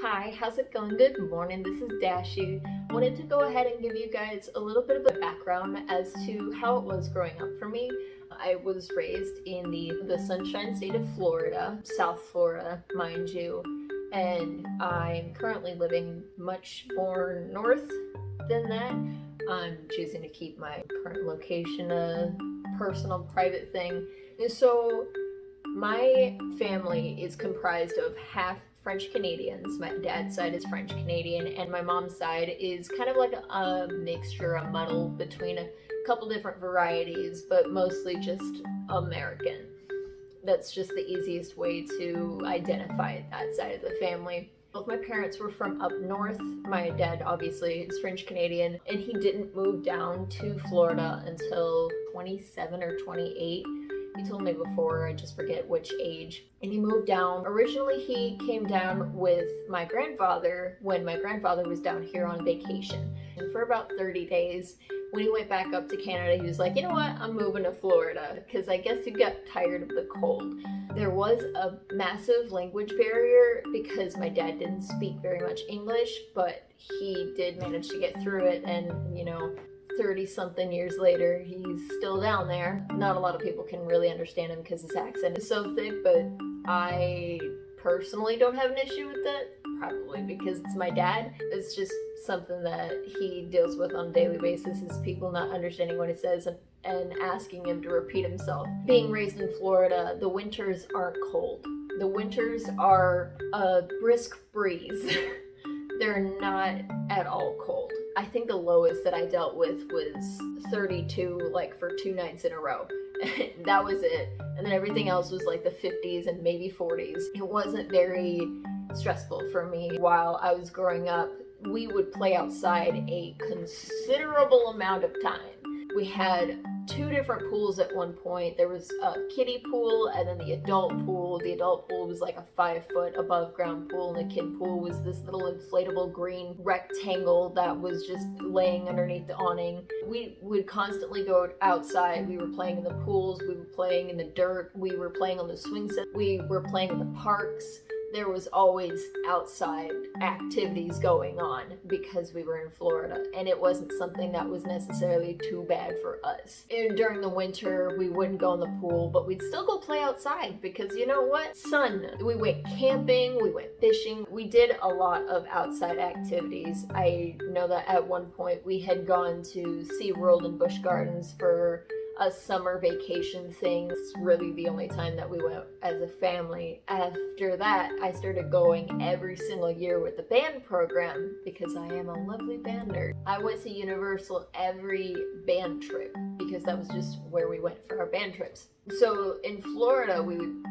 Hi, how's it going? Good morning, this is Dashi. Wanted to go ahead and give you guys a little bit of a background as to how it was growing up for me. I was raised in the Sunshine State of Florida, South Florida, mind you, and I'm currently living much more north than that. I'm choosing to keep my current location a personal, private thing. And so my family is comprised of half French Canadians. My dad's side is French Canadian, and my mom's side is kind of like a mixture, a muddle between a couple different varieties, but mostly just American. That's just the easiest way to identify that side of the family. Both my parents were from up north. My dad obviously is French Canadian, and he didn't move down to Florida until 27 or 28. He told me before, I just forget which age. And he moved down. Originally, he came down with my grandfather when my grandfather was down here on vacation. And for about 30 days, when he went back up to Canada, he was like, you know what, I'm moving to Florida, because I guess he got tired of the cold. There was a massive language barrier because my dad didn't speak very much English, but he did manage to get through it, and 30 something years later, he's still down there. Not a lot of people can really understand him because his accent is so thick, but I personally don't have an issue with that. Probably because it's my dad. It's just something that he deals with on a daily basis, is people not understanding what he says and asking him to repeat himself. Being raised in Florida, the winters aren't cold. The winters are a brisk breeze. They're not at all cold. I think the lowest that I dealt with was 32, like for 2 nights in a row. That was it. And then everything else was like the 50s and maybe 40s. It wasn't very stressful for me while I was growing up. We would play outside a considerable amount of time. We had 2 different pools at one point. There was a kiddie pool and then the adult pool. The adult pool was like a 5-foot above ground pool, and the kid pool was this little inflatable green rectangle that was just laying underneath the awning. We would constantly go outside. We were playing in the pools, we were playing in the dirt, we were playing on the swing set, we were playing in the parks. There was always outside activities going on because we were in Florida, and it wasn't something that was necessarily too bad for us. And during the winter, we wouldn't go in the pool, but we'd still go play outside because you know what? Sun. We went camping, we went fishing, we did a lot of outside activities. I know that at one point we had gone to SeaWorld and Busch Gardens for a summer vacation thing. It's really the only time that we went as a family. After that, I started going every single year with the band program because I am a lovely band nerd. I went to Universal every band trip because that was just where we went for our band trips. So in Florida, we would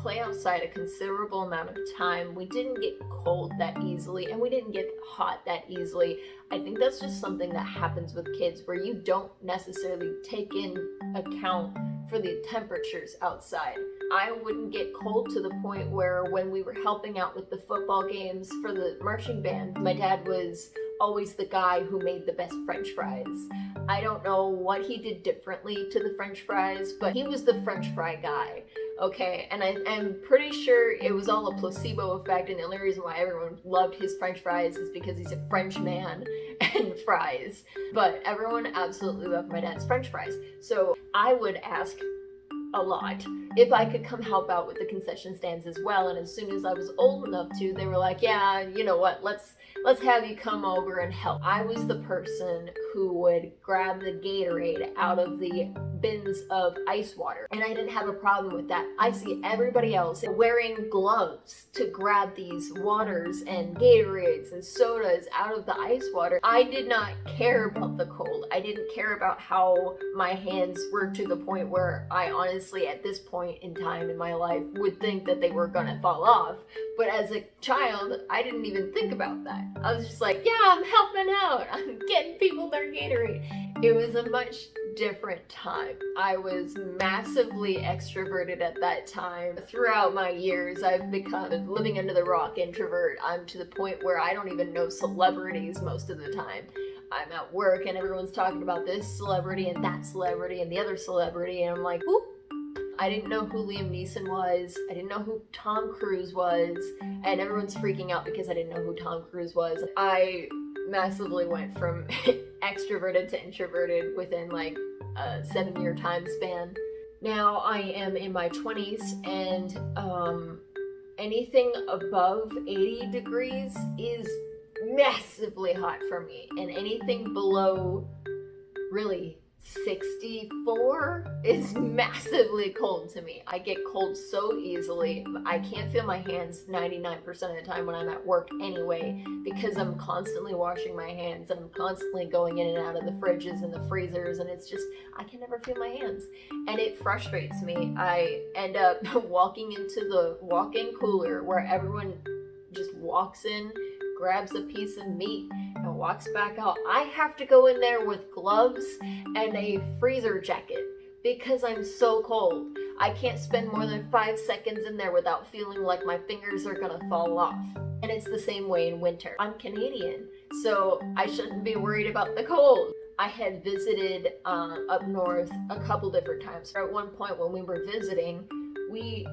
play outside a considerable amount of time. We didn't get cold that easily, and we didn't get hot that easily. I think that's just something that happens with kids where you don't necessarily take in account for the temperatures outside. I wouldn't get cold to the point where when we were helping out with the football games for the marching band, my dad was always the guy who made the best French fries. I don't know what he did differently to the French fries, but he was the French fry guy. Okay, and I'm pretty sure it was all a placebo effect, and the only reason why everyone loved his French fries is because he's a French man and fries. But everyone absolutely loved my dad's French fries. So I would ask a lot if I could come help out with the concession stands as well, and as soon as I was old enough to, they were like, yeah, you know what, let's have you come over and help. I was the person who would grab the Gatorade out of the bins of ice water, and I didn't have a problem with that. I see everybody else wearing gloves to grab these waters and Gatorades and sodas out of the ice water. I did not care about the cold. I didn't care about how my hands were, to the point where I honestly, at this point in time in my life, would think that they were gonna fall off. But as a child, I didn't even think about that. I was just like, yeah, I'm helping out. I'm getting people their Gatorade. It was a much different time. I was massively extroverted at that time. Throughout my years, I've become a living under the rock introvert. I'm to the point where I don't even know celebrities most of the time. I'm at work and everyone's talking about this celebrity and that celebrity and the other celebrity, and I'm like, whoop, I didn't know who Liam Neeson was. I didn't know who Tom Cruise was. And everyone's freaking out because I didn't know who Tom Cruise was. I massively went from extroverted to introverted within like a 7-year time span. Now I am in my 20s, and anything above 80 degrees is massively hot for me, and anything below really 64 is massively cold to me. I get cold so easily. I can't feel my hands 99% of the time when I'm at work anyway, because I'm constantly washing my hands and I'm constantly going in and out of the fridges and the freezers, and it's just, I can never feel my hands. And it frustrates me. I end up walking into the walk-in cooler where everyone just walks in, grabs a piece of meat, and walks back out. I have to go in there with gloves and a freezer jacket because I'm so cold. I can't spend more than 5 seconds in there without feeling like my fingers are gonna fall off. And it's the same way in winter. I'm Canadian, so I shouldn't be worried about the cold. I had visited up north a couple different times. At one point when we were visiting, we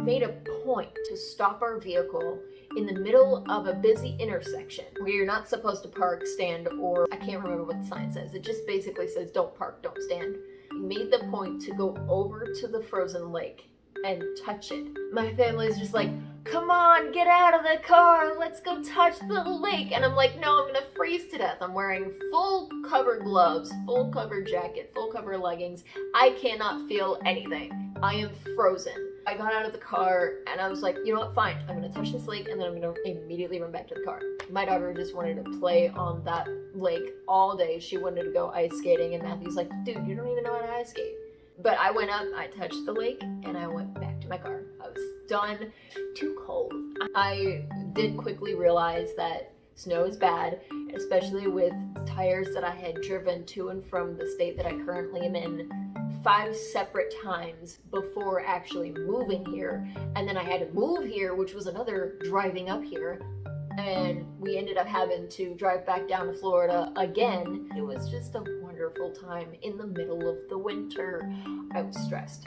made a point to stop our vehicle in the middle of a busy intersection where you're not supposed to park, stand, or I can't remember what the sign says. It just basically says don't park, don't stand. We made the point to go over to the frozen lake and touch it. My family's just like, come on, get out of the car, let's go touch the lake. And I'm like, no, I'm gonna freeze to death. I'm wearing full cover gloves, full cover jacket, full cover leggings. I cannot feel anything. I am frozen. I got out of the car and I was like, you know what, fine, I'm gonna touch this lake and then I'm gonna immediately run back to the car. My daughter just wanted to play on that lake all day. She wanted to go ice skating, and Matthew's like, dude, you don't even know how to ice skate. But I went up, I touched the lake, and I went back to my car. I was done. Too cold. I did quickly realize that snow is bad, especially with tires that I had driven to and from the state that I currently am in 5 separate times before actually moving here. And then I had to move here, which was another driving up here. And we ended up having to drive back down to Florida again. It was just a wonderful time in the middle of the winter. I was stressed.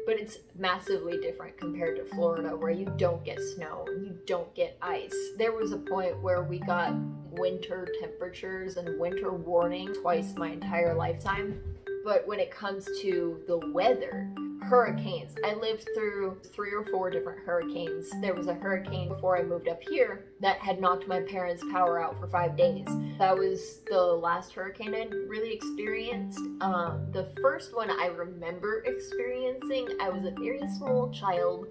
But it's massively different compared to Florida, where you don't get snow, you don't get ice. There was a point where we got winter temperatures and winter warning twice my entire lifetime. But when it comes to the weather, hurricanes, I lived through 3 or 4 different hurricanes. There was a hurricane before I moved up here that had knocked my parents' power out for 5 days. That was the last hurricane I'd really experienced. The first one I remember experiencing, I was a very small child,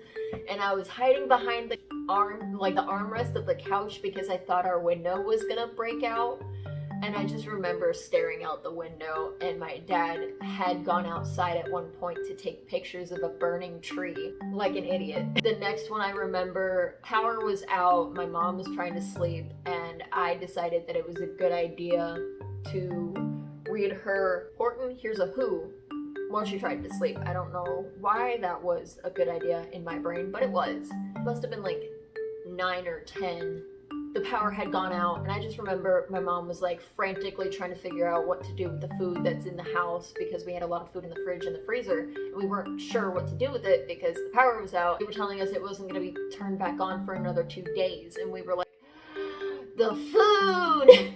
and I was hiding behind the armrest of the couch because I thought our window was gonna break out. And I just remember staring out the window, and my dad had gone outside at one point to take pictures of a burning tree, like an idiot. The next one I remember, power was out, my mom was trying to sleep, and I decided that it was a good idea to read her Horton Hears a Who while she tried to sleep. I don't know why that was a good idea in my brain, but it was. It must have been like 9 or 10. The power had gone out, and I just remember my mom was like frantically trying to figure out what to do with the food that's in the house, because we had a lot of food in the fridge and the freezer, and we weren't sure what to do with it because the power was out. They were telling us it wasn't going to be turned back on for another 2 days, and we were like, the food!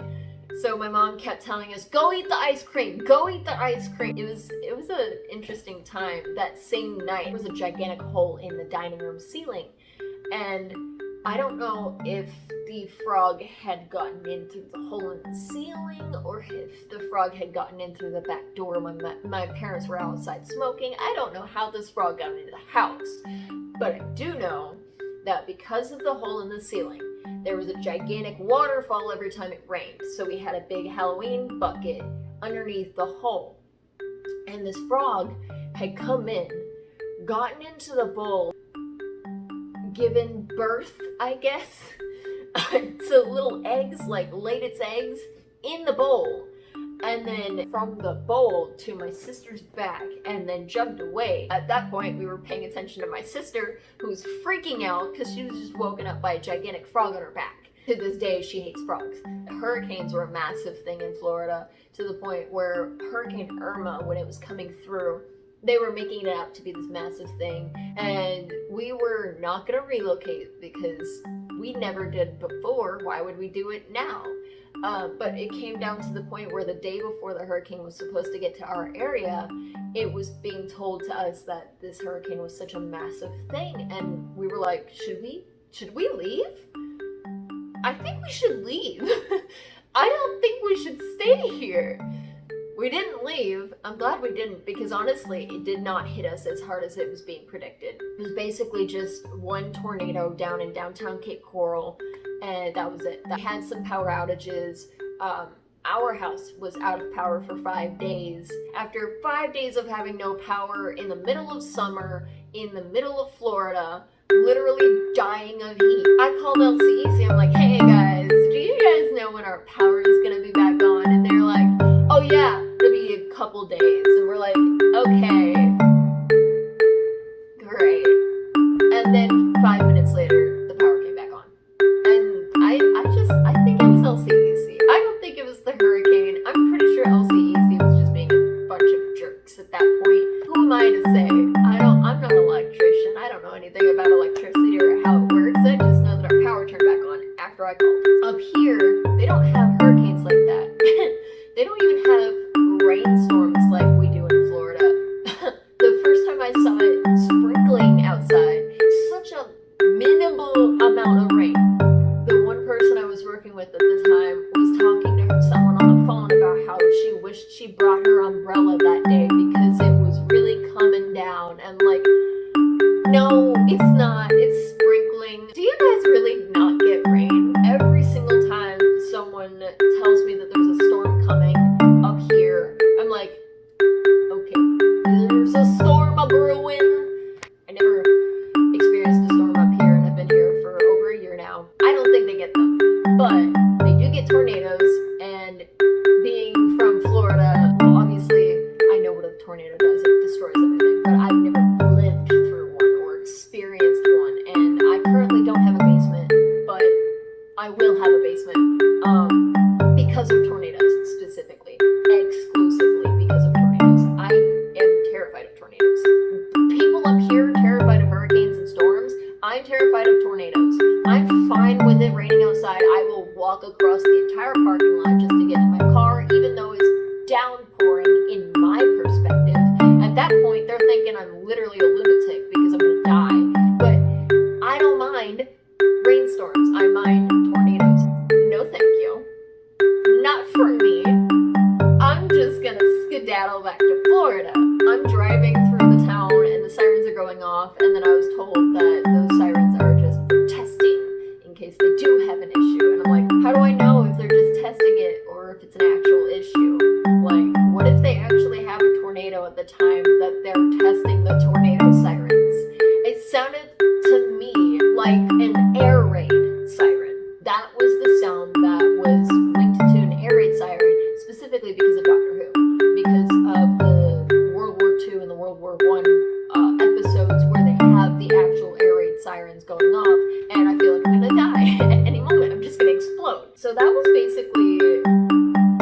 So my mom kept telling us, go eat the ice cream, go eat the ice cream. It was an interesting time. That same night, there was a gigantic hole in the dining room ceiling, and I don't know if the frog had gotten in through the hole in the ceiling or if the frog had gotten in through the back door when my parents were outside smoking. I don't know how this frog got into the house, but I do know that because of the hole in the ceiling, there was a gigantic waterfall every time it rained. So we had a big Halloween bucket underneath the hole, and this frog had come in, gotten into the bowl, given birth, I guess, to little eggs, like laid its eggs in the bowl, and then from the bowl to my sister's back, and then jumped away. At that point, we were paying attention to my sister, who was freaking out because she was just woken up by a gigantic frog on her back. To this day, she hates frogs. Hurricanes were a massive thing in Florida, to the point where Hurricane Irma, when it was coming through, They were making it out to be this massive thing, and we were not going to relocate because we never did before. Why would we do it now? But it came down to the point where the day before the hurricane was supposed to get to our area, it was being told to us that this hurricane was such a massive thing, and we were like, should we leave? I think we should leave. I don't think we should stay here. We didn't leave. I'm glad we didn't, because honestly, it did not hit us as hard as it was being predicted. It was basically just one tornado down in downtown Cape Coral, and that was it. That had some power outages. Our house was out of power for 5 days. After 5 days of having no power in the middle of summer, in the middle of Florida, literally dying of heat, I called LCEC. I'm like, hey guys, do you guys know when our power is gonna be back on? And they're like, oh yeah, it'll be a couple days. And we're like, okay, great. And then 5 minutes later, the power came back on. And I think it was LCEC. I don't think it was the hurricane. I'm pretty sure LCEC was just being a bunch of jerks at that point. Who am I to say? I'm not an electrician. I don't know anything about electricity or how it works. I just know that our power turned back on after I called. Up here, they don't have hurricanes like that. They don't even have rainstorms like we do in Florida. The first time I saw it sprinkling outside, such a minimal amount of rain. The one person I was working with at the time was talking to someone on the phone about how she wished she brought her umbrella that day because it was really coming down. And like, no, it's not. It's sprinkling. Do you guys really not get rain? Every single time someone tells me that there's a storm coming up here, I'm like, okay, there's a storm a brewing. I never experienced a storm up here, and I've been here for over a year now. I don't think they get them, but they do get tornadoes. And being from Florida, well, obviously I know what a tornado does. It destroys everything, but I've never lived through one or experienced one. And I currently don't have a basement, but I will have a basement because of tornadoes, specifically, exclusively because of tornadoes. I am terrified of tornadoes. People up here are terrified of hurricanes and storms. I'm terrified of tornadoes. I'm fine with it raining outside. I will walk across the entire parking lot just to get to my car, even though it's downpouring in my perspective. At that point, they're thinking I'm literally a lunatic because I'm gonna die. But I don't mind rainstorms. I mind tornadoes. No thank you. Not for me. I'm just gonna skedaddle back to Florida. I'm driving through the town and the sirens are going off, and then I was told that those sirens are just for testing in case they do have an issue. And I'm like, how do I know if they're just testing it or if it's an actual issue? Like, what if they actually have a tornado at the time that they're testing the tornado sirens? It sounded to me like an air raid siren. That was the sound that was linked to an air raid siren, specifically because of Doctor Who, because of the World War II and the World War I episodes where they have the actual air raid sirens going off, and I feel like I'm gonna die at any moment. I'm just gonna explode. So that was basically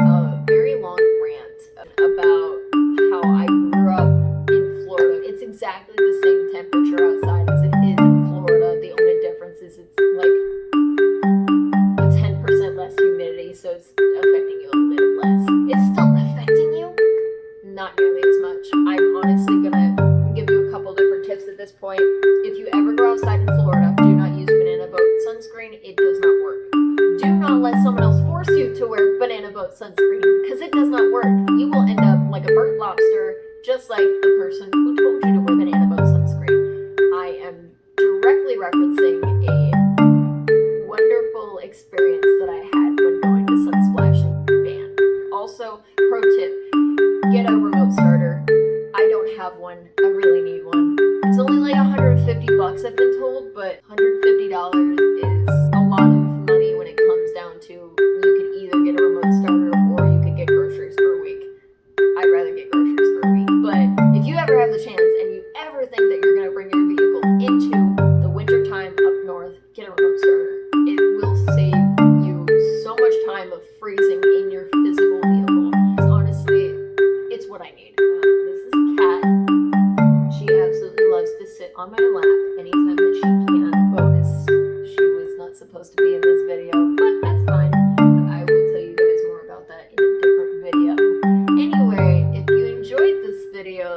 a very long rant about how I grew up in Florida. It's exactly the same temperature outside as it is in Florida. The only difference is it's like 10% less humidity, so it's affecting you a little less. It's still affecting you, not nearly as much. I'm honestly gonna give you a couple different tips at this point. If you ever go outside in Florida, do not use banana boat sunscreen. It does not work. Do not let someone else force you to wear banana boat sunscreen, because it does not work. You will end up like a burnt lobster, just like the person who told you to wear banana boat sunscreen. I am directly referencing a wonderful experience that I had when going to Sunsplash and Ban. Also, pro tip, get a remote starter. I don't have one. I really need one. It's only like $150, I've been told, but $150 is a lot of money when it comes down to you could either get a remote starter or you could get groceries for a week. I'd rather get groceries for a week. But if you ever have the chance and you ever think that you're going to bring your vehicle into the winter time up north, get a remote starter. It will save you so much time of freezing in your physical vehicle. Honestly, it's what I need. This is Kat. anytime that she can. Bonus, she was not supposed to be in this video, but that's fine. I will tell you guys more about that in a different video. Anyway, if you enjoyed this video,